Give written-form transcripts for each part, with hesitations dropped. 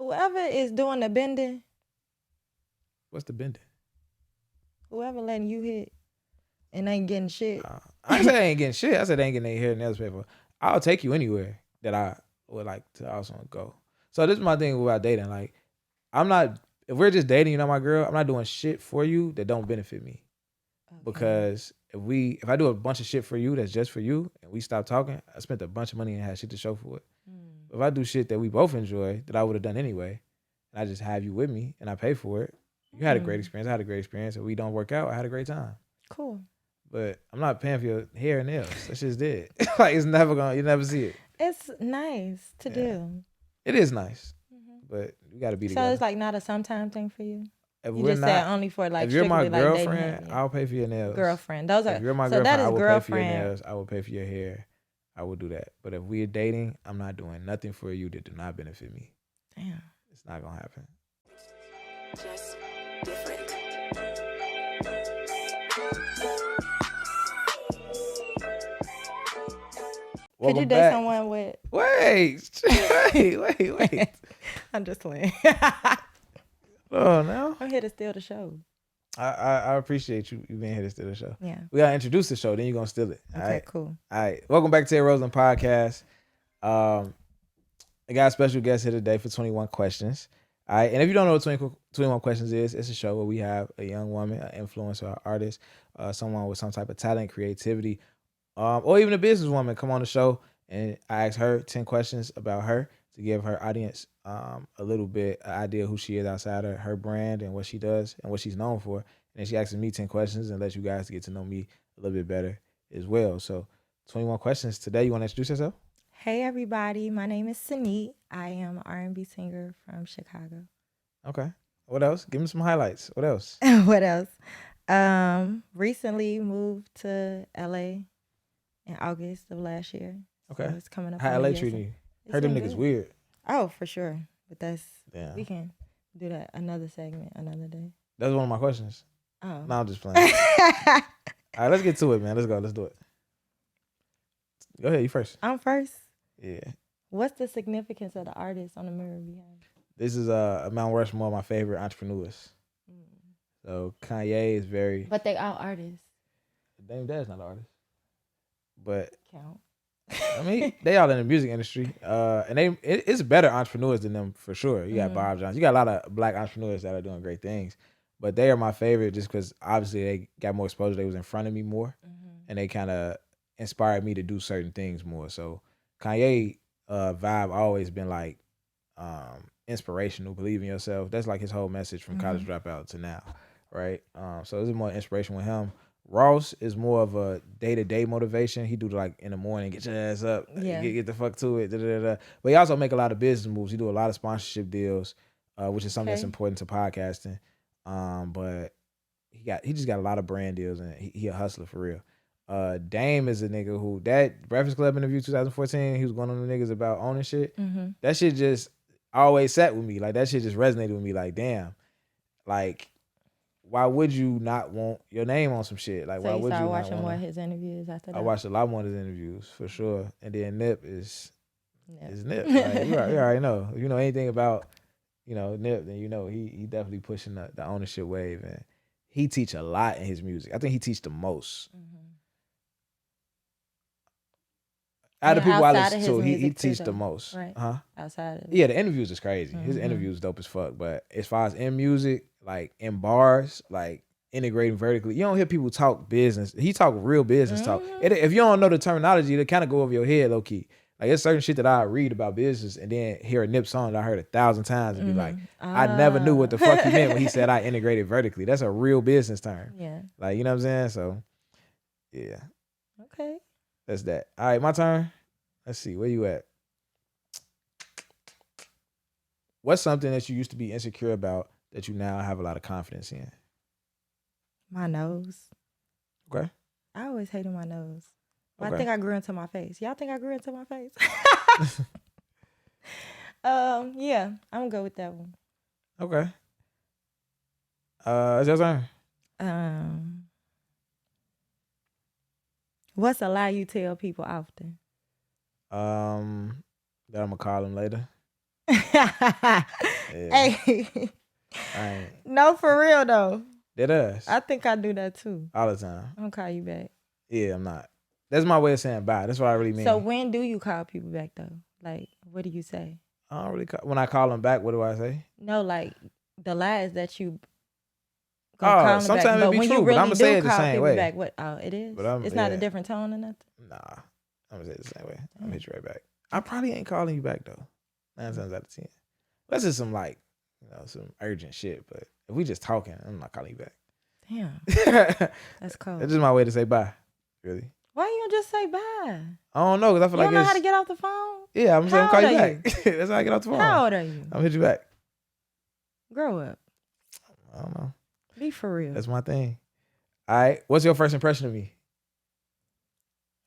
Whoever is doing the bending, What's the bending? whoever letting you hit and ain't getting shit. I ain't say I ain't getting shit. I said I ain't getting any hair nails paper. I'll take you anywhere that I would like to also go. So this is my thing about dating. Like, I'm not. If we're just dating, you're not my girl. I'm not doing shit for you that don't benefit me. Okay. Because if I do a bunch of shit for you that's just for you, and we stop talking, I spent a bunch of money and had shit to show for it. If I do shit that we both enjoy that I would have done anyway, and I just have you with me and I pay for it, you had a great experience. I had a great experience. If we don't work out, I had a great time. Cool. But I'm not paying for your hair and nails. That shit's dead. Like, it's never gonna. You never see it. It's nice to do. It is nice, but we got to be together. So it's like not a sometime thing for you. If You we're just not, said only for like if you're my strictly, like, dating girlfriend, him. I'll pay for your nails. Girlfriend. Those are. If you're my so girlfriend, that is I will pay for your girlfriend. nails. I will pay for your hair. I will do that. But if we're dating, I'm not doing nothing for you that do not benefit me. Damn. It's not gonna happen. Just different. Could you date someone with? Wait. I'm just playing. Oh no. I'm here to steal the show. I appreciate you being here to steal the show. Yeah. We gotta introduce the show, then you're gonna steal it. Okay, all right? cool. All right. Welcome back to the Roseland Podcast. I got a special guest here today for 21 Questions. All right. And if you don't know what 21 Questions is, it's a show where we have a young woman, an influencer, an artist, someone with some type of talent, creativity, or even a businesswoman come on the show, and I ask her 10 questions about her to give her audience a little bit an idea of who she is outside of her brand and what she does and what she's known for. And then she asks me 10 questions and lets you guys get to know me a little bit better as well. So 21 questions. Today, you want to introduce yourself? Hey everybody, my name is Saneit. I am an R&B singer from Chicago. Okay. What else? Give me some highlights. What else? What else? Recently moved to LA in August of last year. Okay. So it's coming up. How LA treating you? Heard them niggas weird. Oh, for sure. But Damn. we can do that another segment, another day. That's one of my questions. Oh. No, I'm just playing. All right, let's get to it, man. Let's go. Let's do it. Go ahead. You first. I'm first. Yeah. What's the significance of the artist on the mirror behind? This is Mount Rushmore, my favorite entrepreneurs. So Kanye is very. But they all artists. Dame Dad's not an artist. But Count. I mean, they all in the music industry. And it's better entrepreneurs than them for sure. You got Bob Jones. You got a lot of black entrepreneurs that are doing great things. But they are my favorite just because obviously they got more exposure. They was in front of me more. And they kind of inspired me to do certain things more. So Kanye vibe always been like inspirational, believe in yourself. That's like his whole message from college dropout to now, right? So it's more inspiration with him. Ross is more of a day-to-day motivation. He do like in the morning, get your ass up, get the fuck to it. Da, da, da. But he also make a lot of business moves. He do a lot of sponsorship deals, which is something that's important to podcasting. But he just got a lot of brand deals, and he a hustler for real. Dame is a nigga who, that Breakfast Club interview 2014, he was going on the niggas about owning shit. That shit just always sat with me. Like, that shit just resonated with me. Like, damn, like, why would you not want your name on some shit? Like, So why you would you started not watching more of his interviews after that? I watched a lot more of his interviews for sure. And then Nip is Nip. Like, you already know. If you know anything about, Nip, then you know he definitely pushing the ownership wave, and he teach a lot in his music. I think he teach the most. Out of the people I listen to, he teach the most. Right. Huh? Outside of it. Yeah, the interviews is crazy. His interviews dope as fuck. But as far as in music, like in bars, like integrating vertically, you don't hear people talk business. He talk real business talk. If you don't know the terminology, it'll kind of go over your head low key. Like, there's certain shit that I read about business and then hear a Nip song that I heard 1,000 times and be like, I never knew what the fuck he meant when he said I integrated vertically. That's a real business term. Yeah. Like, you know what I'm saying? So, yeah. Okay. That's that. All right, my turn. Let's see. Where you at? What's something that you used to be insecure about that you now have a lot of confidence in? My nose. Okay. I always hated my nose. But Okay. I think I grew into my face. Y'all think I grew into my face? Yeah, I'm good with that one. Okay. It's your turn. What's a lie you tell people often? That I'm gonna call him later. Hey, I ain't. no, for real though. Dead ass. I think I do that too. All the time. I'll call you back. Yeah, I'm not. That's my way of saying bye. That's what I really mean. So when do you call people back though? Like, what do you say? I don't really when I call them back, what do I say? No, like the lies that you Oh, call them sometimes back. it But be when true, you but really I'ma say do it the call same people way. back, what? Oh, it is. But It's not a different tone or nothing. Nah, I'm gonna say it the same way. I'm gonna hit you right back. I probably ain't calling you back though. 9 times out of 10. That's just some like, some urgent shit. But if we just talking, I'm not calling you back. Damn, that's cold. It's just my way to say bye. Really. Why you don't just say bye? I don't know, because I feel You like don't know how to get off the phone? Yeah, I'm saying How call you old are back. That's how I get off the phone. How old are you? I'm gonna hit you back. Grow up. I don't know. Be for real. That's my thing. All right. What's your first impression of me?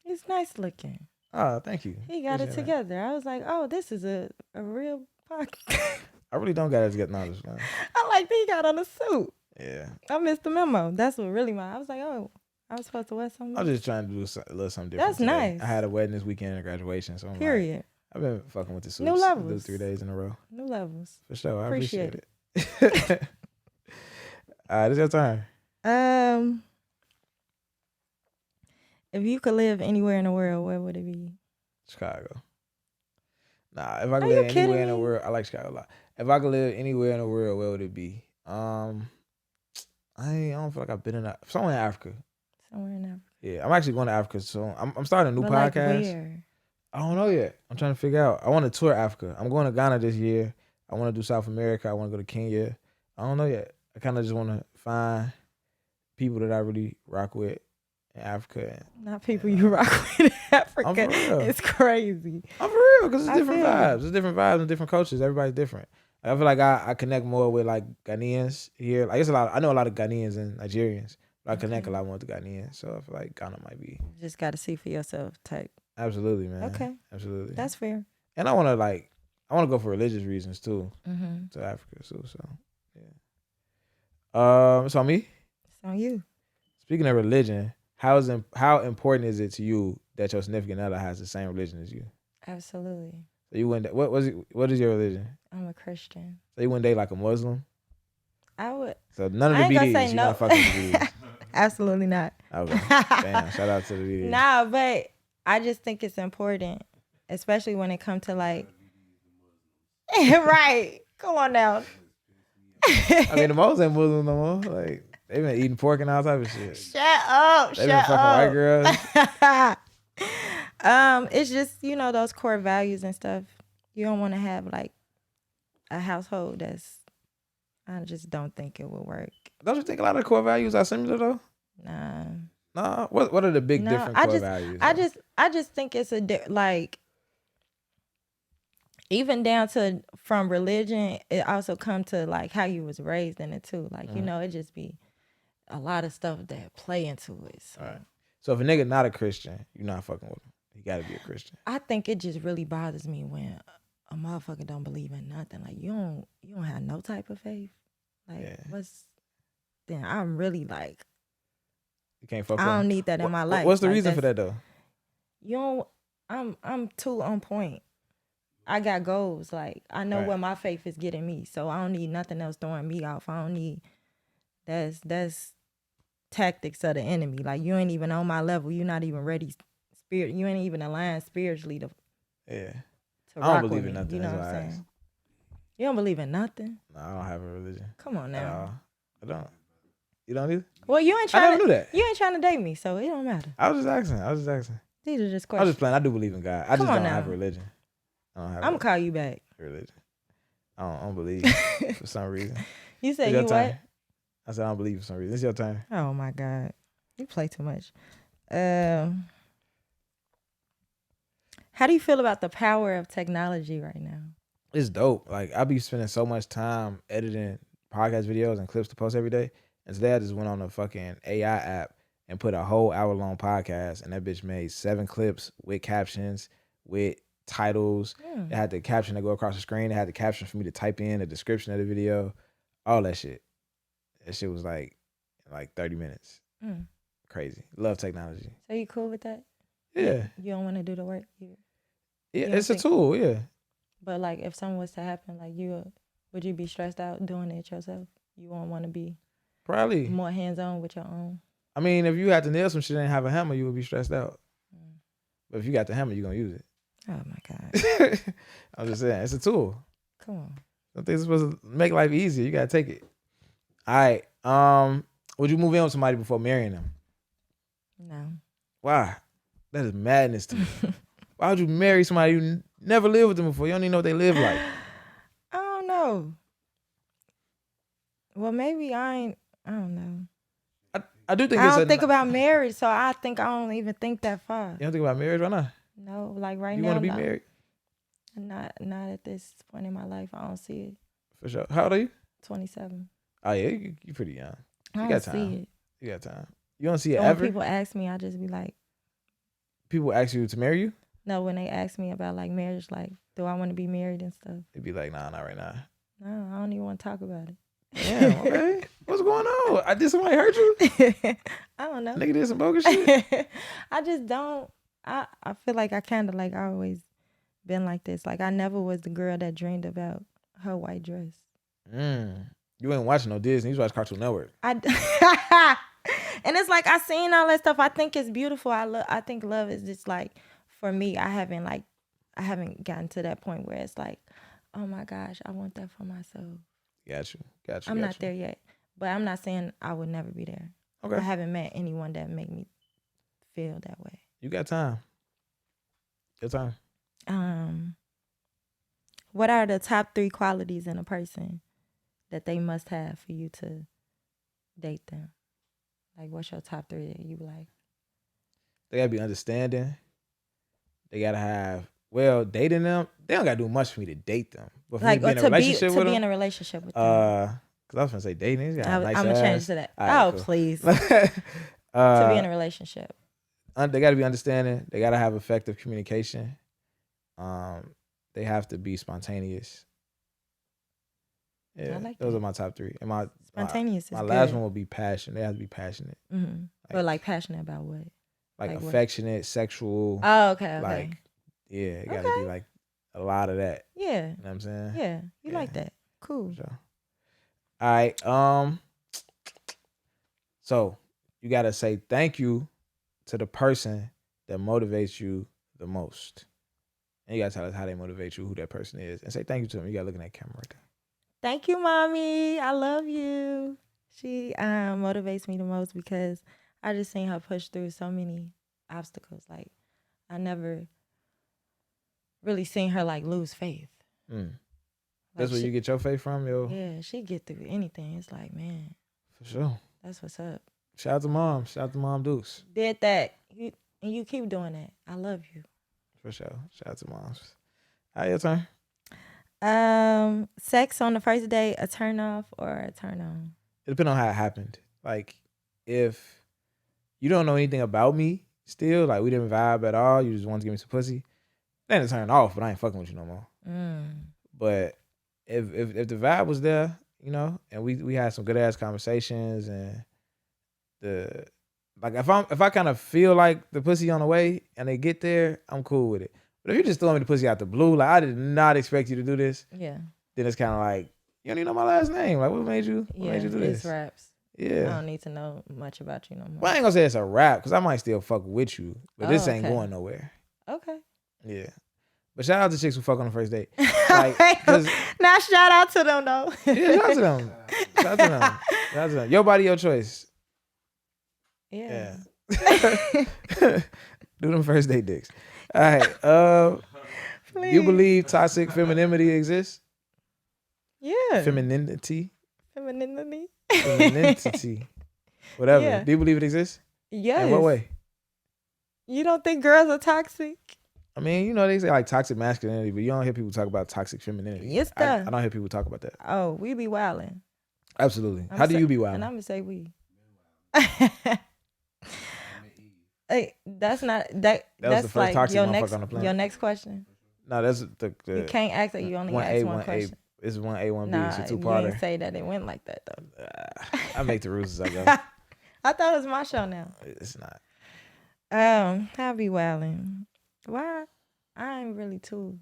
He's nice looking. Oh, thank you. He got it Appreciate that. together. I was like, oh, this is a real podcast. I really don't got it together. No, just I like that he got on a suit. yeah. I missed the memo. That's what really I was like, oh, I was supposed to wear something. I was just trying to do a little something different. That's today. nice. I had a wedding this weekend and a graduation, so I'm Period. Like, I've been fucking with the suits. New levels. 3 days in a row. New levels. For sure. I Appreciate appreciate it. All right, it's your turn. If you could live anywhere in the world, where would it be? Chicago. Nah, if I could you live kidding anywhere in the me? world, I like Chicago a lot. If I could live anywhere in the world, where would it be? I don't feel like I've been somewhere in Africa. Somewhere in Africa. Yeah, I'm actually going to Africa soon. I'm starting a new But podcast. like where? I don't know yet. I'm trying to figure out. I want to tour Africa. I'm going to Ghana this year. I want to do South America. I want to go to Kenya. I don't know yet. I kind of just want to find people that I really rock with in Africa. Not people you rock with in Africa. I'm for real. It's crazy. I'm for real, because it's I different feel you. vibes. It's different vibes and different cultures. Everybody's different. I feel like I connect more with like Ghanaians here. Like I know a lot of Ghanaians and Nigerians, but I connect a lot more with the Ghanaians. So I feel like Ghana might be. Just got to see for yourself type. Absolutely, man. Okay. Absolutely. That's fair. And I want to go for religious reasons too Mm-hmm. to Africa. So yeah. So me. It's on you. Speaking of religion, how important is it to you that your significant other has the same religion as you? Absolutely. So you wouldn't. What is your religion? I'm a Christian. So you wouldn't date like a Muslim? I would. So none of the I ain't gonna BDs. say You're no. not fucking with the BDs. Absolutely not. Okay. Damn. Shout out to the BDs. Nah, but I just think it's important, especially when it comes to like. Right. Come on now. I mean, the Muslims ain't Muslim no more. Like they've been eating pork and all type of shit. Shut up. They've been fucking white girls. It's just, those core values and stuff. You don't want to have like a household I just don't think it would work. Don't you think a lot of core values are similar though? Nah. Nah. What are the big different core values? I just think it's like even down to from religion, it also come to like how you was raised in it too. Like, it just be a lot of stuff that play into it. So. All right. So if a nigga not a Christian, you're not fucking with him. He gotta be a Christian. I think it just really bothers me when a motherfucker don't believe in nothing. Like you don't have no type of faith. Like then I'm really like You can't fuck I with him. don't need that in my life. What's the Like, reason for that though? I'm too on point. I got goals. Like I know Right. where my faith is getting me. So I don't need nothing else throwing me off. I don't need that's tactics of the enemy. Like you ain't even on my level. You're not even ready spirit. You ain't even aligned spiritually to Yeah. to I don't rock believe with in me. nothing. You know That's what I'm why I asked. saying? You don't believe in nothing? No, I don't have a religion. Come on At now. all. I don't. You don't either? Well, you ain't I trying never knew that. You ain't trying to date me, so it don't matter. I was just asking. These are just I was questions. just playing. I do believe in God. I Come just on don't now. have a religion. I don't have I'm gonna call you back. a religion. I don't believe for some reason. You said It's your you turn. what? I said I don't believe for some reason. It's your turn. Oh my God. You play too much. How do you feel about the power of technology right now? It's dope. Like I be spending so much time editing podcast videos and clips to post every day. And today I just went on a fucking AI app and put a whole hour-long podcast, and that bitch made 7 clips with captions, with titles. It had the caption to go across the screen. It had the caption for me to type in the description of the video. All that shit. That shit was like 30 minutes. Crazy. Love technology. So you cool with that? Yeah. You don't want to do the work? Yeah, don't it's a think- tool, yeah. But like, if something was to happen, like would you be stressed out doing it yourself? You won't want to be Probably. more hands on with your own. I mean, if you had to nail some shit and have a hammer, you would be stressed out. But if you got the hammer, you're gonna use it. Oh my God! I'm just saying, it's a tool. Come on. Some things are supposed to make life easier. You gotta take it. All right. Would you move in with somebody before marrying them? No. Why? That is madness to me. Why would you marry somebody you never lived with them before? You don't even know what they live like. I don't know. Well, maybe I don't know. I do think I don't think about marriage, so I think I don't even think that far. You don't think about marriage? Why not? No, like right You now. want to be no. married? Not at this point in my life. I don't see it. For sure. How old are you? 27. Oh yeah, you're pretty young. I You don't got time. see it. You got time. You don't see it When ever? people ask me, I just be like, People ask you to marry you? no. When they ask me about like marriage, like, do I want to be married and stuff? They'd be like, nah, not right now. No, I don't even want to talk about it. Damn, okay. What's going on? Did somebody hurt you? I don't know. Nigga did some bogus shit? I just don't. I feel like I kind of like always been like this. Like I never was the girl that dreamed about her white dress. You ain't watching no Disney. You watch Cartoon Network. And it's like I seen all that stuff. I think it's beautiful. I think love is just like, for me, I haven't gotten to that point where it's like, oh my gosh, I want that for myself. Got you. I'm not there yet, but I'm not saying I would never be there. Okay. I haven't met anyone that make me feel that way. You got time. Good time. What are the top 3 qualities in a person that they must have for you to date them? Like, what's your top 3 that you like? They gotta be understanding. They gotta have, dating them. They don't gotta do much for me to date them. But for Like, me to be in a relationship with them, in a relationship with them. Cause I was gonna say dating. I'm gonna change to that. Right, cool. Please. To be in a relationship. They gotta be understanding. They gotta have effective communication. They have to be spontaneous. Yeah, I like those that. are my top 3. And Spontaneous is my good. last one will be passion. They have to be passionate. Mm-hmm. But like passionate about what? Like Like what? affectionate, sexual. Oh, okay. Like, yeah, it gotta Okay. be like a lot of that. Yeah. You know what I'm saying? Yeah. You Yeah. like that. Cool. Sure. All right. So you gotta say thank you to the person that motivates you the most. And you gotta tell us how they motivate you, who that person is, and say thank you to them. You gotta look in that camera right there. Thank you, mommy. I love you. She motivates me the most because I just seen her push through so many obstacles. Like, I never really seen her like lose faith. That's where you get your faith from, yo. Yeah, she get through anything. It's like, man, For sure. that's what's up. Shout out to mom. Shout out to Mom Dukes. Did that. And you keep doing that. I love you. For sure. Shout out to moms. All right, your turn. Sex on the first date, a turn off or a turn on? It depends on how it happened. Like, if you don't know anything about me still, like we didn't vibe at all, you just want to give me some pussy, then it's turn off, but I ain't fucking with you no more. But if the vibe was there, you know, and we had some good ass conversations, and if I kind of feel like the pussy on the way and they get there, I'm cool with it. But if you just throw me the pussy out the blue, like I did not expect you to do this, Yeah. then it's kind of like, you don't even know my last name. Like, what made you do this? It's raps. Yeah. I don't need to know much about you no more. Well, I ain't gonna say it's a rap because I might still fuck with you, but this ain't okay. going nowhere. Okay. Yeah. But shout out to chicks who fuck on the first date. Like, now shout out to them though. Yeah, shout out to them. Shout out to them. Shout out to them. Your body, your choice. Yeah. Do them first date dicks. All right. You believe toxic femininity exists? Yeah. Femininity. Femininity. Whatever. Yeah. Do you believe it exists? Yes. In what way? You don't think girls are toxic? I mean, you know, they say like toxic masculinity, but you don't hear people talk about toxic femininity. Yes, I don't hear people talk about that. Oh, we be wilding. Absolutely. How do you be wild? And I'm gonna say we. Hey, that's not that. That was that's the first like toxic your motherfucker next. on the planet. Your next question. No, that's the You can't ask that. You only ask one question. It's 1A, 1B. Nah, it's a you two-parter. didn't say that it went like that though. I make the rules as I go. I thought it was my show now. It's not. I'll be wilding. Why? I ain't really too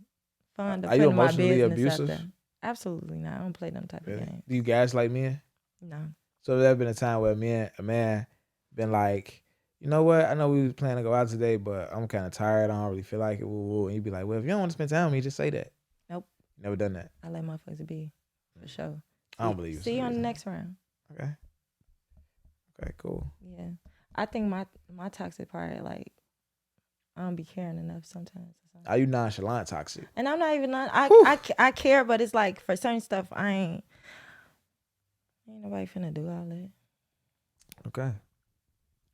fun to Are put you in my emotionally business abusive? out there. Absolutely not. I don't play them type of Really? games. Do you gaslight men? No. So there been a time where a man been like, you know what? I know we was planning to go out today, but I'm kind of tired. I don't really feel like it. Woo, woo. And you'd be like, well, if you don't want to spend time with me, just say that. Nope. Never done that. I let motherfuckers be, for sure. I don't believe you. See you on the next round. Okay. Okay, cool. Yeah. I think my toxic part, like, I don't be caring enough sometimes. Are you nonchalant toxic? And I'm not even I care, but it's like for certain stuff ain't nobody finna do all that. Okay.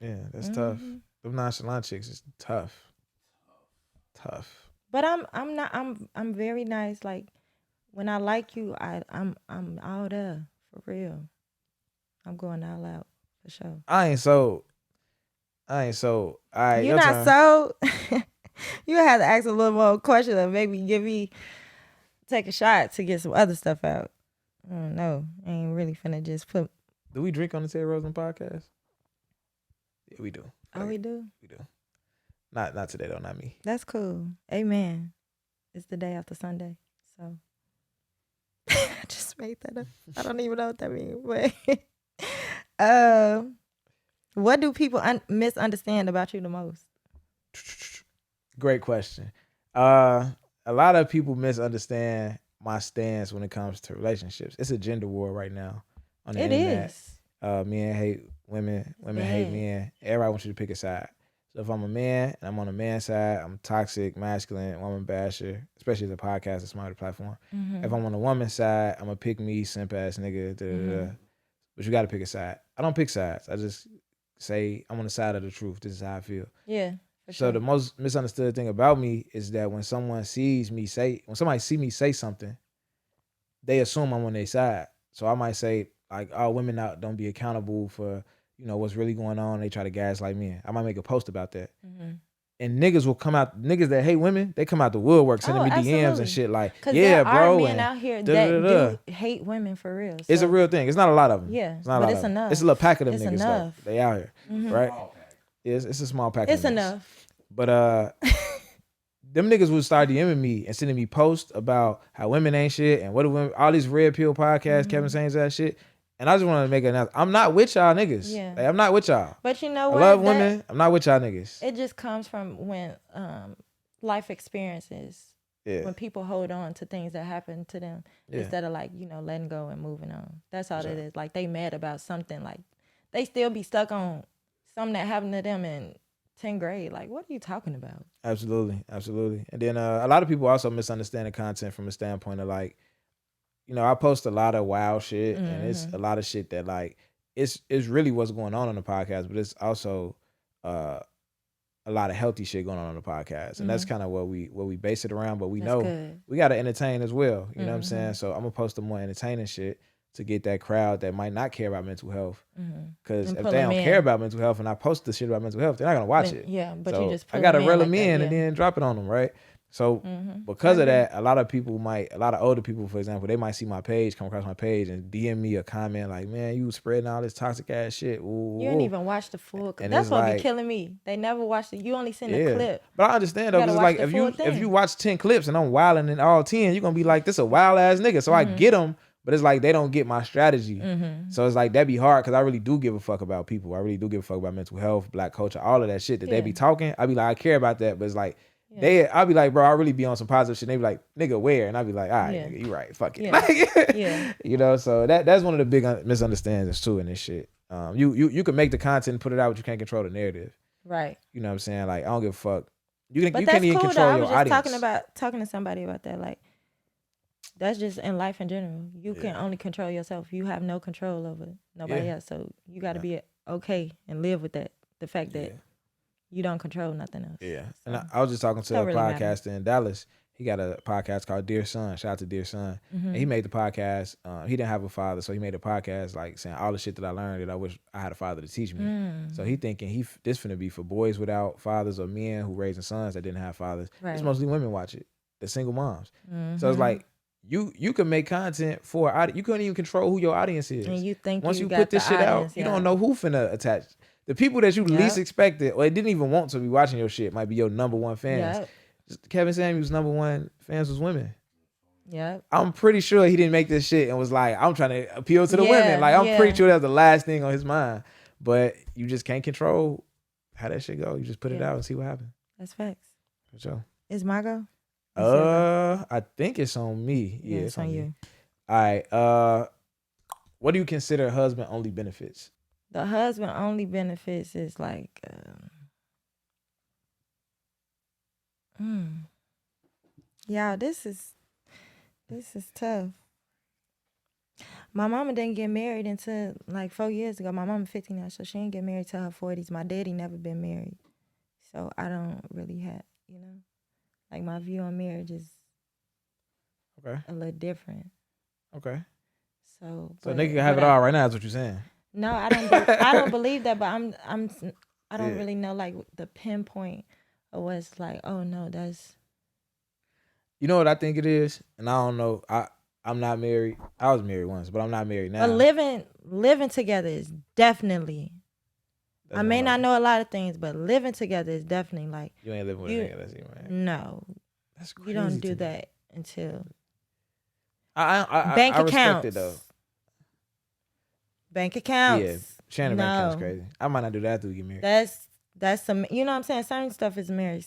Yeah, that's tough. Them nonchalant chicks is tough. Tough. But I'm very nice. Like when I like you, I'm all there for real. I'm going all out for sure. I ain't sold. All right, You're not sold. You have to ask a little more question and maybe take a shot to get some other stuff out. I don't know. I ain't really finna just put. Do we drink on the Ted Rosen podcast? Yeah, we do. Oh, we do? We do. Not today though, not me. That's cool. Amen. It's the day after Sunday. So I just made that up. I don't even know what that means. But what do people misunderstand about you the most? Great question. A lot of people misunderstand my stance when it comes to relationships. It's a gender war right now on the internet. Is. Men hate women. Women hate men. Everybody wants you to pick a side. So if I'm a man and I'm on the man's side, I'm toxic, masculine, woman basher, especially as a podcast, a smarter platform. Mm-hmm. If I'm on the woman's side, I'm a pick me, simp ass nigga. Mm-hmm. But you got to pick a side. I don't pick sides. I just say I'm on the side of the truth. This is how I feel. Yeah. So the most misunderstood thing about me is that when somebody see me say something, they assume I'm on their side. So I might say like, "Oh, women don't be accountable for what's really going on." They try to gaslight me. I might make a post about that. Mm-hmm. And niggas that hate women, they come out the woodwork sending me DMs and shit like, "Yeah, bro." There are men out here that do hate women for real. So. It's a real thing. It's not a lot of them. Yeah, but it's enough. It's a little pack of them niggas enough. though. They out here, right? It's a small pack. It's enough. But them niggas would start DMing me and sending me posts about how women ain't shit and what do women, all these red pill podcasts, Kevin Saints that shit. And I just want to make an announcement. I'm not with y'all niggas. Yeah. Like, I'm not with y'all. But you know what? I love women. I'm not with y'all niggas. It just comes from when life experiences. Yeah. When people hold on to things that happen to them instead of letting go and moving on. That's all it is. Like they mad about something. Like they still be stuck on something that happened to them in 10th grade. Like, what are you talking about? Absolutely. And then a lot of people also misunderstand the content from a standpoint of like, I post a lot of wild shit and it's a lot of shit that like, it's really what's going on the podcast, but it's also a lot of healthy shit going on the podcast. And that's kind of what we base it around, but we we got to entertain as well. You know what I'm saying? So I'm going to post the more entertaining shit to get that crowd that might not care about mental health. Because if they don't care about mental health and I post the shit about mental health, they're not going to watch it. Yeah, but so you just I got to reel them in and then drop it on them, right? So because of that, a lot of older people, for example, they might see my page, come across my page and DM me a comment like, "Man, you spreading all this toxic ass shit." Ooh, you didn't even watch the full. That's what be killing me. They never watched it. You only seen the clip. But I understand though, because like if you watch 10 clips and I'm wilding in all 10, you're gonna be like, "This a wild ass nigga." So I get them. But it's like they don't get my strategy. So it's like that'd be hard because I really do give a fuck about people. I really do give a fuck about mental health, black culture, all of that shit that they be talking. I be like, I care about that, but it's like I'll be like, bro, I really be on some positive shit. And they be like, nigga, where? And I be like, all right, nigga, you right, fuck it. So that's one of the big misunderstandings too in this shit. You can make the content and put it out, but you can't control the narrative. Right. You know what I'm saying? Like I don't give a fuck. You can't that's even cool, control though. your audience. I was just talking to somebody about that. Like that's just in life in general. You can only control yourself. You have no control over nobody else. So you got to be okay and live with that. The fact that you don't control nothing else. Yeah. So, and I was just talking to a podcaster in Dallas. He got a podcast called Dear Son. Shout out to Dear Son. And he made the podcast. He didn't have a father, so he made a podcast like saying all the shit that I learned that I wish I had a father to teach me. So he thinking this finna be for boys without fathers or men who raising sons that didn't have fathers. Right. It's mostly women watch it. The single moms. So it's like you can make content for you couldn't even control who your audience is. And you think once you put this shit out, you don't know who finna attach. The people that you least expected or didn't even want to be watching your shit might be your number one fans. Kevin Samuels' #1 fans was women. Yep. I'm pretty sure he didn't make this shit and was like, I'm trying to appeal to the Yeah, women. Like, I'm pretty yeah. sure that was the last thing on his mind. But you just can't control how that shit go. You just put it Yeah. out and see what happens. That's facts. For sure. Is my go? It's your go. I think it's on me. Yeah, it's on you. Me. All right. What do you consider husband only benefits? The husband only benefits is like, y'all, this is tough. My mama didn't get married until like 4 years ago. My mama 50 now, so she didn't get married till her 40s. My daddy never been married, so I don't really have, like my view on marriage is a little different. Okay. So nigga can have it all right now. Is what you're saying? No, I don't. I don't believe that, but I don't really know like the pinpoint of what's like. Oh no, that's. You know what I think it is, and I don't know. I'm not married. I was married once, but I'm not married now. But living together is definitely. I may not know a lot of things, but living together is definitely like. You ain't living with a nigga that's even married. No, that's crazy. You don't do that until. Bank accounts. I respect it though. Bank accounts. Yeah, sharing a bank account is crazy. I might not do that after we get married. That's some, you know what I'm saying? Certain stuff is married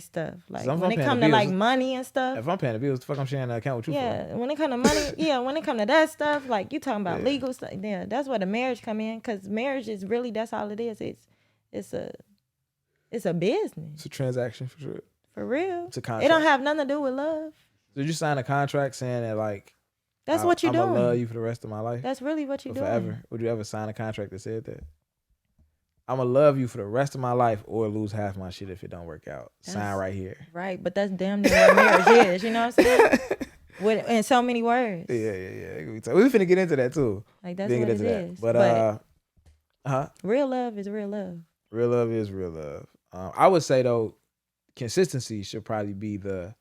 stuff. Like so when it come to like money and stuff. If I'm paying the bills, the fuck I'm sharing an account with you for? Yeah, when it come to money, when it come to that stuff, like you talking about legal stuff, yeah, that's where the marriage come in. Cause marriage is really, that's all it is. It's a business. It's a transaction for sure. For real. It's a contract. It don't have nothing to do with love. Did you sign a contract saying that like that's what you're doing? I'm gonna love you for the rest of my life. That's really what you're doing. Forever. Would you ever sign a contract that said that? I'm gonna love you for the rest of my life or lose half my shit if it don't work out. Sign right here. Right, but that's damn near what marriage is. You know what I'm saying? In so many words. Yeah. We finna get into that too. Like that's what it is. But real love is real love. Real love is real love. I would say though, consistency should probably be the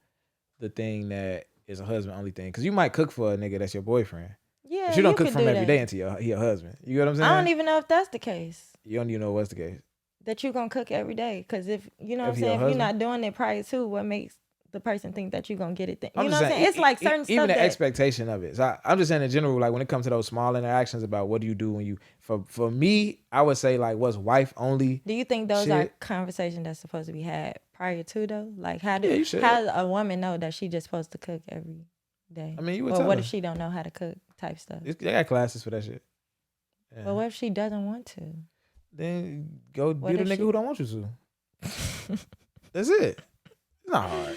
thing that is a husband only thing. Cause you might cook for a nigga that's your boyfriend. Yeah, but you don't cook for him every day until he your husband. You know what I'm saying? I don't even know if that's the case. You don't even know what's the case. That you gonna cook every day. Cause if you know what I'm saying, if you're not doing it prior to, what makes the person think that you're gonna get it? You know what I'm saying? It's like certain stuff. Even the expectation of it. So I'm just saying in general, like when it comes to those small interactions about what do you do when you for me, I would say like what's wife only. Do you think those are conversations that's supposed to be had prior to though? Like how does a woman know that she just supposed to cook every day? I mean, you would or tell what her. if she don't know how to cook type stuff? They got classes for that shit. Yeah. But what if she doesn't want to? Then go be the nigga who don't want you to. That's it. It's not hard.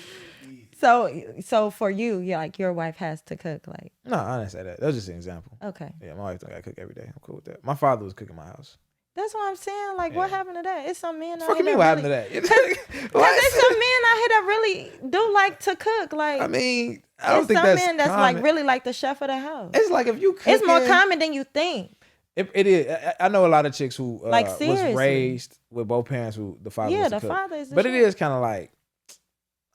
So for you, like your wife has to cook, like. No, I didn't say that. That was just an example. Okay. Yeah, my wife don't gotta cook every day. I'm cool with that. My father was cooking my house. That's what I'm saying. Like, what happened to that? It's some men. Fucking me, what happened to that? Because there's some men out here that really do like to cook. Like, I mean, I don't think some that's men that's common. like really like the chef of the house. It's like if you cook, it's more common than you think. It is. I know a lot of chicks who like was raised with both parents who the father was the cook. father is the But chef. it is kind of like,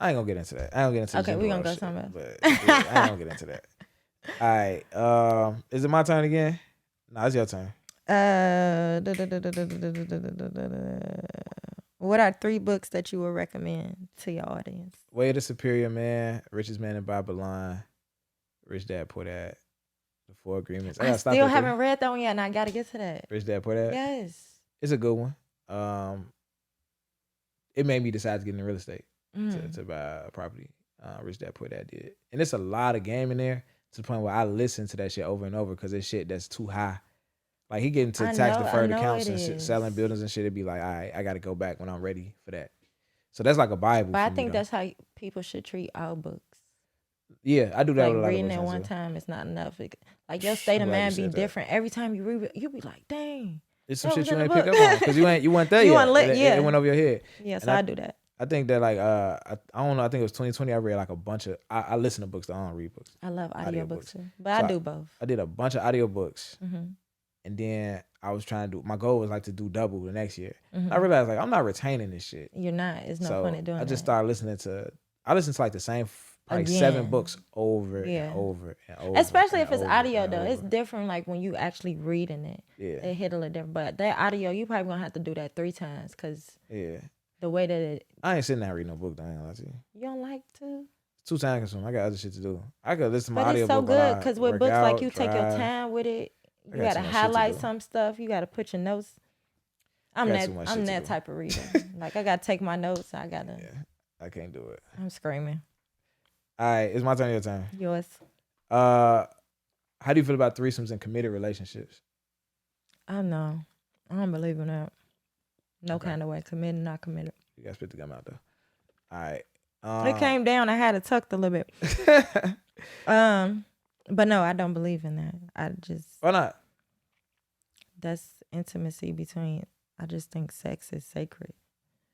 I ain't gonna get into that. I ain't gonna get into okay, we're gonna go shit, somewhere. But I ain't gonna get into that. All right. Is it my turn again? No, it's your turn. What are 3 books that you would recommend to your audience? Way of the Superior Man, Richest Man in Babylon, Rich Dad Poor Dad, The 4 Agreements. I still haven't read that one yet, and I gotta get to that. Rich Dad Poor Dad? Yes. It's a good one. It made me decide to get into real estate to buy a property. Rich Dad Poor Dad did. And it's a lot of game in there to the point where I listen to that shit over and over because it's shit that's too high. Like he getting to tax deferred accounts and shit, selling buildings and shit. It'd be like, all right, I got to go back when I'm ready for that. So that's like a Bible. But I think that's how people should treat our books. Yeah, I do that. Like with a lot reading of it one time is not enough. Like your state of mind be different every time you read it. You be like, dang. It's some shit you ain't picked up on because you weren't there yet. It went over your head. Yeah, so I do that. I think that like I don't know. I think it was 2020. I read like a bunch of. I listen to books. I don't read books. I love audiobooks too, but I do both. I did a bunch of audiobooks, and then I was trying to do. My goal was like to do double the next year. I realized like I'm not retaining this shit. You're not. It's no fun in doing. I just started listening to. I listened to like the same like 7 books over and over and over. Especially if it's audio though, it's different. Like when you actually reading it, it hit a little different. But that audio, you probably gonna have to do that 3 times because the the way that it. I ain't sitting there reading no book. I ain't gonna lie to you. You don't like to? It's too time consuming. I got other shit to do. I could listen to my But audio it's so book good because with books, like you take your drive. time with it. I You got gotta too much shit to highlight do. some stuff. You gotta put your notes. I'm got too much shit to that do. type of reader. Like I gotta take my notes. I gotta. Yeah, I can't do it. I'm screaming. All right, it's my turn. Your turn. Yours. How do you feel about threesomes and committed relationships? I know. I don't believe in that. No Okay. kind of way. Committed, not committed. You gotta spit the gum out though. All right. It came down. I had it tucked a little bit. But no, I don't believe in that. I just Why not? that's intimacy between. I just think sex is sacred.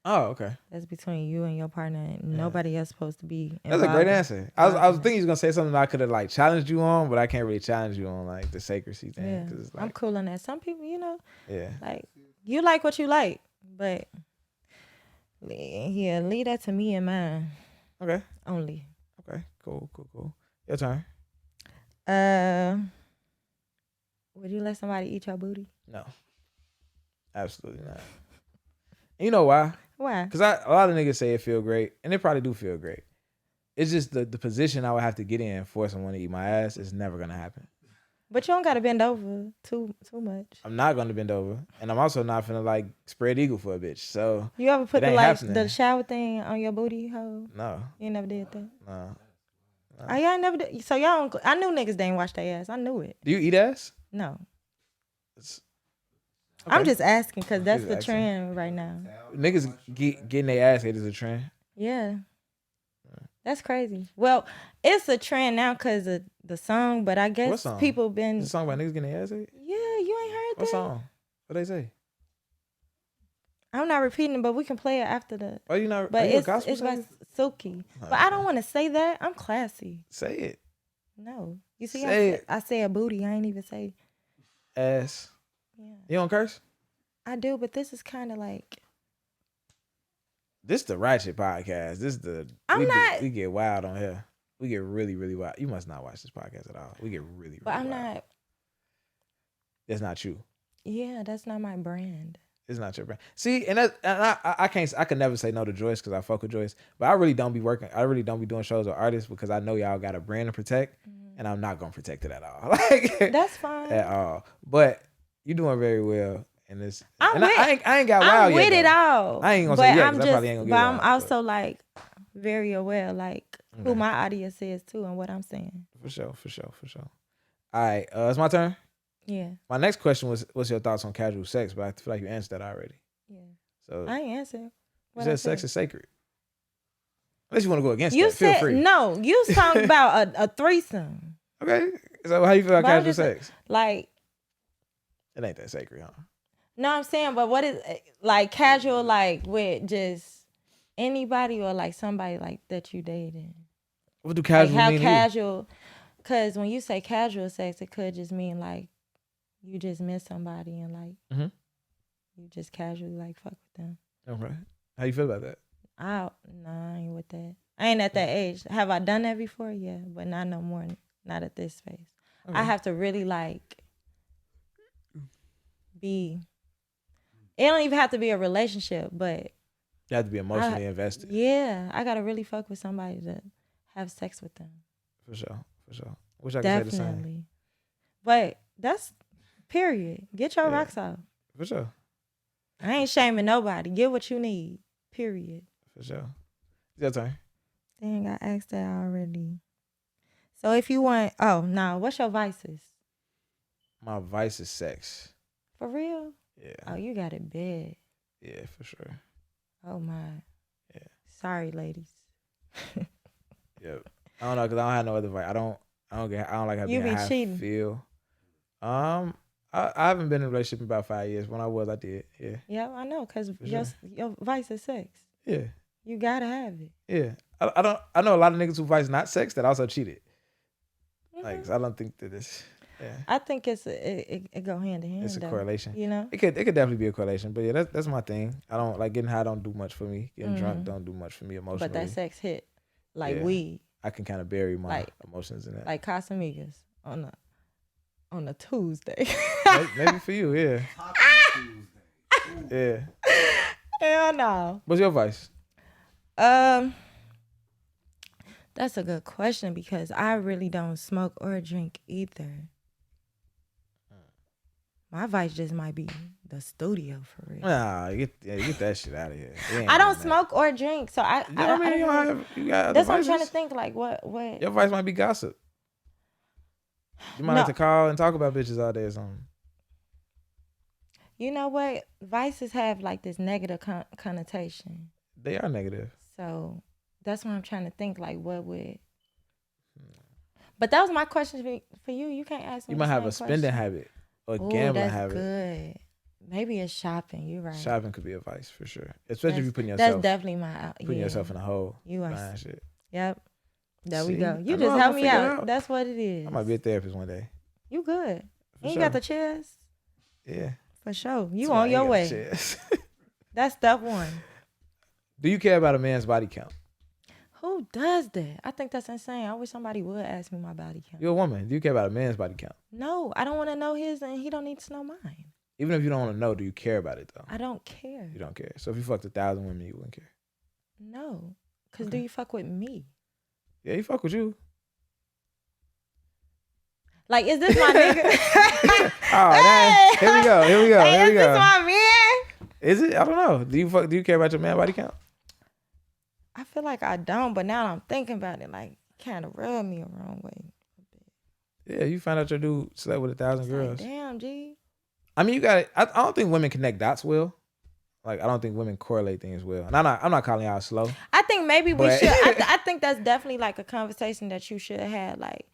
Oh, okay. That's between you and your partner. And nobody else supposed to be involved. That's a great answer. I was thinking you was gonna say something that I could have like challenged you on, but I can't really challenge you on like the sacrecy thing. Yeah, 'Cause it's like, I'm cool on that. Some people, yeah. like you like what you like, but yeah, leave that to me and mine Okay. only. Okay. Cool. Your turn. Would you let somebody eat your booty? No. Absolutely not. And you know why? Why? Because a lot of niggas say it feel great, and it probably do feel great. It's just the position I would have to get in for someone to eat my ass is never gonna happen. But you don't gotta bend over too much. I'm not gonna bend over, and I'm also not finna like spread eagle for a bitch. So You ever put it ain't the happening. shower thing on your booty hole? no, You ain't never did that. no. Oh, y'all ain't never did. So y'all don't. I knew niggas didn't wash their ass. I knew it. Do you eat ass? No. It's- I'm okay. just asking because that's Just the asking. trend right now. Niggas getting their ass ate is a trend. Yeah. That's crazy. Well, it's a trend now because of the song, but I What guess song? people been. It's a song about niggas getting their ass ate? Yeah, you ain't heard What that? song? What they say? I'm not repeating it, but we can play it after the. Oh, you not? But are you a it's gospel by singer? Suki. Oh, But I okay. don't want to say that. I'm classy. Say it. No, you see, Say it. I say a booty. I ain't even say. Ass. Yeah, You don't curse? I do, but this is kind of like. This the Ratchet podcast. This the we get wild on here. We get really, really wild. You must not watch this podcast at all. We get really, really But I'm wild. not. That's not you. Yeah, that's not my brand. It's not your brand. See, and I can't. I could never say no to Joyce because I fuck with Joyce. But I really don't be working. I really don't be doing shows with artists because I know y'all got a brand to protect, and I'm not gonna protect it at all. Like That's fine. at all. But you doing very well in this. I'm and with, I ain't got wild I'm yet. with it though. all. I ain't gonna but say yeah, I'm 'cause I probably ain't gonna but get I'm wild, also like very aware, like who Okay. my audience is too, and what I'm saying. For sure. All right, it's my turn. Yeah, My next question was, what's your thoughts on casual sex? But I feel like you answered that already. yeah. So I ain't answer. you What said I sex said. is sacred. Unless you want to go against You that, feel said free. no. You talking about a threesome, Okay. So how you feel about But I'm casual just- sex? like. It ain't that sacred, huh? No, I'm saying, but what is like casual, like with just anybody or like somebody like that you dating? What do Like casual how mean to you? casual? Because when you say casual sex, it could just mean like you just miss somebody and like Mhm. you just casually like fuck with them. Okay. How you feel about that? I ain't with that. I ain't at that age. Have I done that before? Yeah, but not no more. Not at this phase. Okay. I have to really like be. It don't even have to be a relationship, but You have to be emotionally invested. yeah, I gotta really fuck with somebody to have sex with them. For sure. Wish I could say the same. Definitely. But that's period. Get your Yeah. rocks off. For sure. I ain't shaming nobody. Get what you need. Period. For sure. It's your turn. Dang, I asked that already. So if you want, what's your vices? My vice is sex. For real? Yeah. Oh, you got it bad. Yeah, for sure. Oh my. Yeah. Sorry, ladies. Yep. I don't know because I don't have no other vice. I don't like how You being be high cheating. feel. I haven't been in a relationship in about 5 years. When I was, I did. Yeah. Yeah, I know, because For your sure. vice is sex. Yeah. You gotta have it. Yeah. I know a lot of niggas who vice not sex that also cheated. Mhm. Like, so I don't think that it's. Yeah. I think it go hand in hand. It's a though, correlation. You know? It could definitely be a correlation, but yeah, that's my thing. I don't like getting high. Don't do much for me. Getting drunk Mhm. don't do much for me emotionally. But that sex hit like Yeah. weed, I can kind of bury my like- emotions in that. like Casamigos on a Tuesday. Maybe for you, yeah. Yeah. Hell no. What's your advice? That's a good question because I really don't smoke or drink either. My vice just might be the studio for real. Nah, get that shit out of here. I don't smoke or drink, so I You got that's what I'm trying to vices. think. Like what? Your vice might be gossip. You might have to call and talk about bitches all day or something. You know what? Vices have like this negative connotation. They are negative. So that's what I'm trying to think. Like what would? But that was my question for you. You can't ask me. You might have a spending habit or gambling habit. Good. Maybe it's shopping. You're right. Shopping could be a vice for sure, especially if you're putting yourself. That's definitely my putting yourself in a hole. You are. Shit. Yep. There we See? go. You I know just I'm help gonna me figure it out. out. That's what it is. I might be a therapist one day. You good. For You sure. got the chairs? Yeah. For sure. You That's why I on your ain't got way. the chairs. That's step one. Do you care about a man's body count? Who does that? I think that's insane. I wish somebody would ask me my body count. You're a woman. Do you care about a man's body count? No, I don't want to know his and he don't need to know mine. Even if you don't want to know, do you care about it though? I don't care. You don't care. So if you fucked 1,000 women, you wouldn't care. No. Because Okay. do you fuck with me? Yeah, he fuck with you. Like, is this my nigga? Oh, here we go. Hey, Here is we this go. my man? Is it? I don't know. Do you care about your man body count? I feel like I don't, but now I'm thinking about it, like, kind of rubbed me the wrong way. Yeah, you find out your dude slept with 1,000 girls. Like, damn, G. I mean, you got it. I don't think women connect dots well. Like, I don't think women correlate things well. And I'm not calling y'all slow. I think maybe we But- should. I think that's definitely like a conversation that you should have. Like,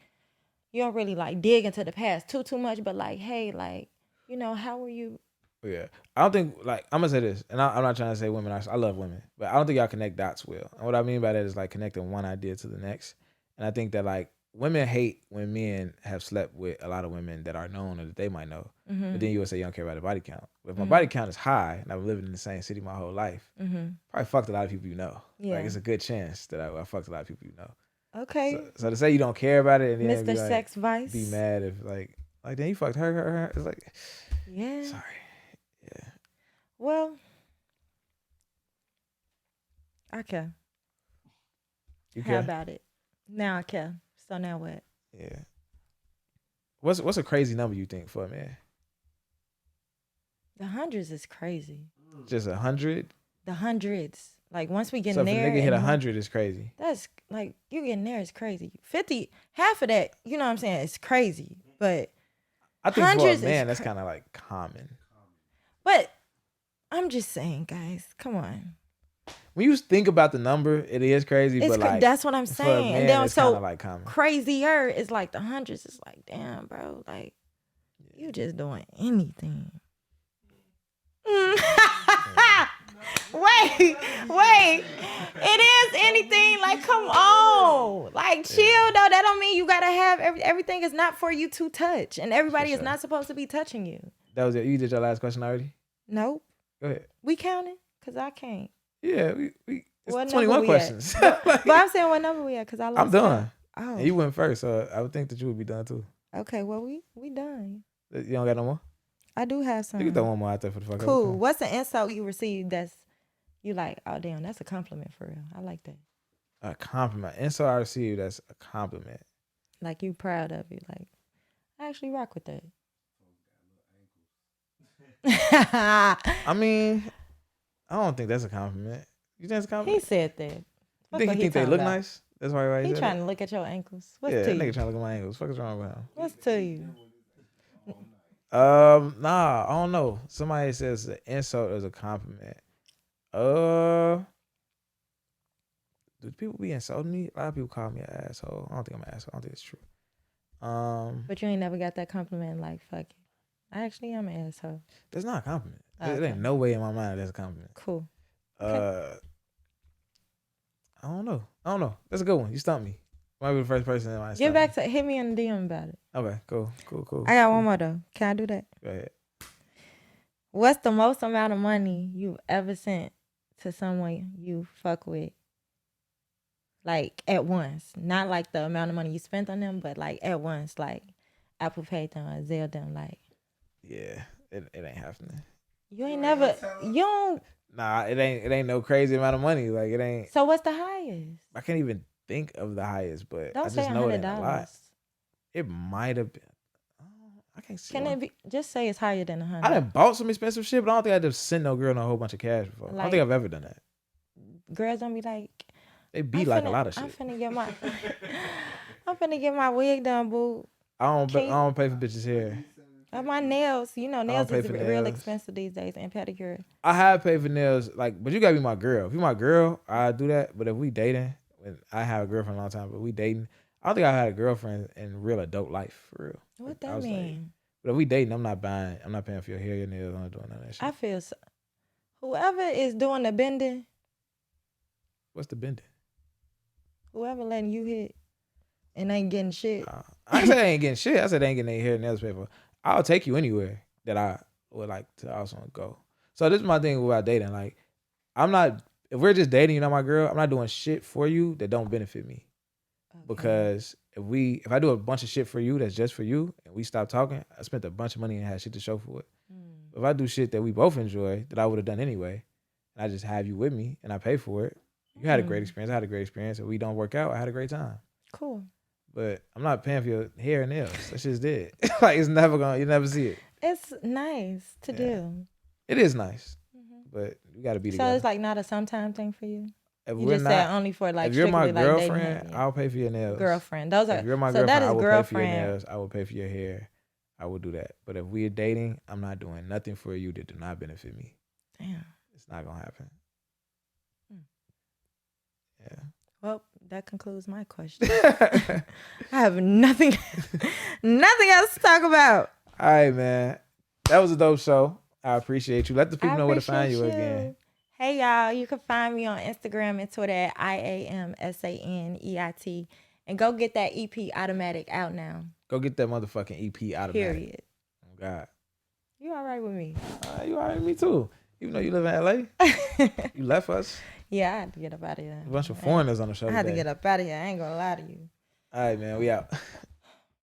you don't really like dig into the past too much, but like, hey, like, you know, how were you? Yeah, I don't think, like, I'm gonna say this, and I'm not trying to say women. I love women, but I don't think y'all connect dots well. And what I mean by that is like connecting one idea to the next. And I think that like women hate when men have slept with a lot of women that are known or that they might know. Mm-hmm. But then you would say you don't care about the body count. But if my body count is high and I've lived in the same city my whole life, probably fucked a lot of people you know. Yeah. Like it's a good chance that I fucked a lot of people you know. Okay. So to say you don't care about it and then Mr. be like, Sex Vice. be mad if like then you fucked her. It's like, Yeah. sorry. Yeah. Well, I care. You How care? about it? Now I care. So now what? Yeah. What's a crazy number you think for a man? The hundreds is crazy. Just 100? The hundreds. Like once we get So if a there. nigga hit and 100, it's crazy. That's like you getting there is crazy. 50, half of that, you know what I'm saying? It's crazy. But I think for a hundreds is man, that's kind of like common. But I'm just saying, guys, come on. When you think about the number, it is crazy. It's but like that's what I'm for a saying. man, And then it's so kind of like common. crazier is like the hundreds. It's like, damn, bro, like you just doing anything. Wait. It is anything. Like, come on. Like, chill though. That don't mean you gotta have everything is not for you to touch. And everybody is sure. not supposed to be touching you. That was it. You did your last question already? Nope. Go ahead. We counting? Cause I can't. Yeah, it's What 21 number we questions. But I'm saying what number we at? Cause I lost I'm done. count. Oh. And you went first, so I would think that you would be done too. Okay, well we done. You don't got no more? I do have some. You can throw one more out there for the fuck. Cool. What's the insult you received that's you like, oh damn, that's a compliment for real. I like that. A compliment. Insult I received, that's a compliment. Like you proud of it. Like, I actually rock with that. I mean, I don't think that's a compliment. You think it's a He compliment? said that. You Fuck think what he think they talking look about. nice? That's why He said trying that? to look at your ankles. What's Yeah, to that nigga you? trying to look at my angles. Fuck is wrong with him? What's to you? Nah, I don't know. Somebody says the insult is a compliment. Do people be insulting me? A lot of people call me an asshole. I don't think I'm an asshole. I don't think it's true. But you ain't never got that compliment like, fuck it. I actually am an asshole. That's not a compliment. Okay. There ain't no way in my mind that's a compliment. Cool. I don't know. That's a good one. You stumped me. Might be the first person in my Get back to hit me in the DM about it. Okay, cool. I got one more though. Can I do that? Go ahead. What's the most amount of money you've ever sent to someone you fuck with? Like at once. Not like the amount of money you spent on them, but like at once. Like Apple Pay them or Zelle them. Like Yeah, it ain't happening. you ain't never, you don't, Nah, it ain't no crazy amount of money. Like it ain't. So what's the highest? I can't even think of the highest, but I Don't say just know it ain't a lot. $100. It might have been. I can't see. Can it be? Just say it's higher than I 100. done bought some expensive shit, but I don't think I just sent no girl no whole bunch of cash before. I don't Like- think I've ever done that. Girls don't be like, They be like a lot of I'm shit. finna get my, I'm finna get my wig done, boo. I don't Can- pay for bitches hair. Or my nails. You know, nails pay is for real nails. expensive these days, and pedicure. I have paid for nails, like, but you gotta be my girl. If you my girl, I do that. But if we dating, when I have a girlfriend a long time, but we dating, I don't think I had a girlfriend in real adult life for real. What I that was like, mean? but if we dating, I'm not paying for your hair, your nails. I'm not doing none of that shit. I feel so, whoever is doing the bending, What's the bending? whoever letting you hit and ain't getting shit. I didn't say they ain't getting shit. I said they ain't getting their hair and nails paid for. I'll take you anywhere that I would like to also go. So this is my thing about dating. Like, I'm not, if we're just dating, you're not my girl, I'm not doing shit for you that don't benefit me. Okay. Because if I do a bunch of shit for you that's just for you and we stop talking, I spent a bunch of money and had shit to show for it. If I do shit that we both enjoy that I would have done anyway, and I just have you with me and I pay for it, you had a great experience, I had a great experience. If we don't work out, I had a great time. Cool. But I'm not paying for your hair and nails. That shit's dead. Like, it's never gonna, you never see it. It's nice to do. It is nice, but we gotta be So together. it's like not a sometime thing for you. If You we're just not, said only for like if you're my strictly, like, dating girlfriend, him. I'll pay for your nails. Girlfriend. Those are If you're my so girlfriend, that is I will pay for your girlfriend. nails. I will pay for your hair. I will do that. But if we're dating, I'm not doing nothing for you that do not benefit me. Damn. It's not gonna happen. Yeah. Well, that concludes my question. I have nothing else to talk about. All right, man. That was a dope show. I appreciate you. Let the people know where to find you again. Hey, y'all. You can find me on Instagram and Twitter at IAMSANEIT. And go get that EP Automatic out now. Go get that motherfucking EP out of Period. Oh, God. You all right with me? You all right with me, too. Even though you live in L.A., you left us. Yeah, I had to get up out of here. A bunch of foreigners on the show I had to today. get up out of here. I ain't going to lie to you. All right, man. We out.